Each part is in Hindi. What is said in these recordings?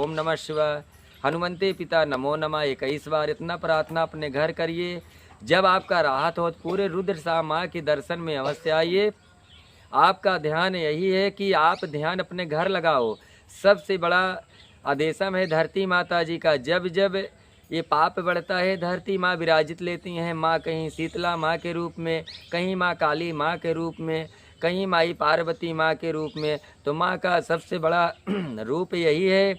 ओम नमः शिवाय, हनुमंते पिता नमो नमः 21 बार इतना प्रार्थना अपने घर करिए। जब आपका राहत हो तो पूरे रुद्र सा माँ के दर्शन में अवश्य आइए। आपका ध्यान यही है कि आप ध्यान अपने घर लगाओ। सबसे बड़ा आदेशम है धरती माता जी का। जब जब ये पाप बढ़ता है, धरती माँ विराजित लेती हैं। माँ कहीं शीतला माँ के रूप में, कहीं माँ काली माँ के रूप में, कहीं माई पार्वती माँ के रूप में। तो माँ का सबसे बड़ा रूप यही है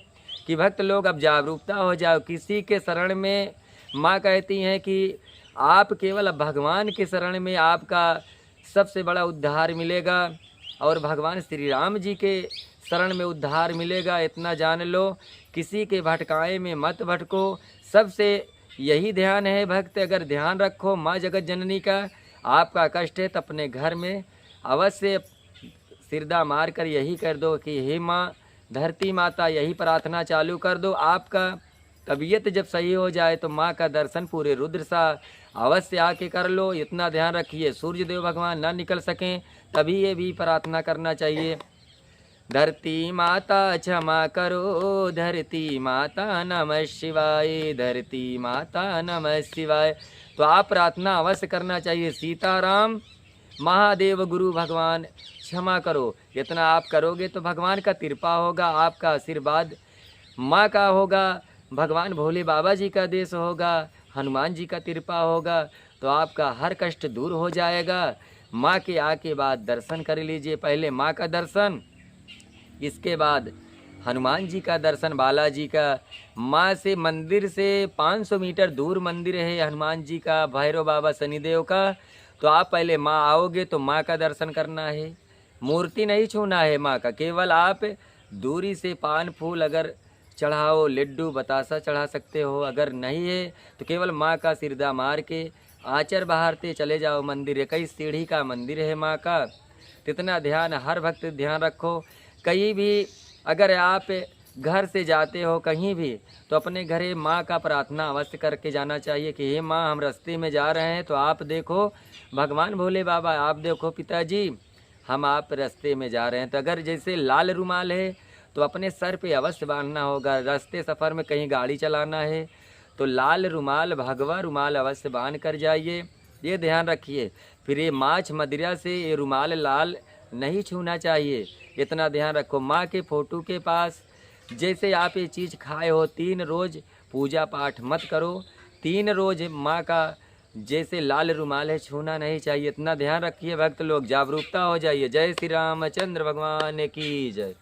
कि भक्त लोग अब जागरूकता हो जाओ। किसी के शरण में माँ कहती हैं कि आप केवल भगवान के शरण में आपका सबसे बड़ा उद्धार मिलेगा और भगवान श्री राम जी के शरण में उद्धार मिलेगा। इतना जान लो, किसी के भटकाए में मत भटको। सबसे यही ध्यान है भक्त, अगर ध्यान रखो माँ जगत जननी का। आपका कष्ट है तो अपने घर में अवश्य सिरदा मार कर यही कर दो कि हे माँ धरती माता, यही प्रार्थना चालू कर दो। आपका तबीयत जब सही हो जाए तो माँ का दर्शन पूरे रुद्र सा अवश्य आके कर लो। इतना ध्यान रखिए सूर्य देव भगवान ना निकल सकें, तभी ये भी प्रार्थना करना चाहिए। धरती माता क्षमा करो, धरती माता नमः शिवाय, धरती माता नमः शिवाय। तो आप प्रार्थना अवश्य करना चाहिए। सीताराम महादेव गुरु भगवान क्षमा करो। इतना आप करोगे तो भगवान का कृपा होगा, आपका आशीर्वाद माँ का होगा, भगवान भोले बाबा जी का देश होगा, हनुमान जी का कृपा होगा, तो आपका हर कष्ट दूर हो जाएगा। माँ के आके बाद दर्शन कर लीजिए। पहले माँ का दर्शन, इसके बाद हनुमान जी का दर्शन, बालाजी का। माँ से मंदिर से 500 मीटर दूर मंदिर है हनुमान जी का, भैरव बाबा शनिदेव का। तो आप पहले माँ आओगे तो माँ का दर्शन करना है, मूर्ति नहीं छूना है माँ का। केवल आप दूरी से पान फूल अगर चढ़ाओ, लड्डू बतासा चढ़ा सकते हो। अगर नहीं है तो केवल माँ का सिरदा मार के आचर बहारते चले जाओ। मंदिर 21 सीढ़ी का मंदिर है माँ का। इतना ध्यान हर भक्त ध्यान रखो। कहीं भी अगर आप घर से जाते हो कहीं भी, तो अपने घरे माँ का प्रार्थना अवश्य करके जाना चाहिए कि हे माँ हम रास्ते में जा रहे हैं तो आप देखो, भगवान भोले बाबा आप देखो, पिताजी हम आप रास्ते में जा रहे हैं। तो अगर जैसे लाल रुमाल है तो अपने सर पे अवश्य बांधना होगा। रास्ते सफ़र में कहीं गाड़ी चलाना है तो लाल रुमाल, भगवा रुमाल अवश्य बांध कर जाइए, ये ध्यान रखिए। फिर ये माछ मदिरा से ये रुमाल लाल नहीं छूना चाहिए, इतना ध्यान रखो। माँ के फोटो के पास जैसे आप ये चीज़ खाए हो, 3 रोज़ पूजा पाठ मत करो। 3 रोज़ माँ का जैसे लाल रुमाल है छूना नहीं चाहिए। इतना ध्यान रखिए भक्त लोग, जागरूकता हो जाइए। जय श्री रामचंद्र भगवान की जय।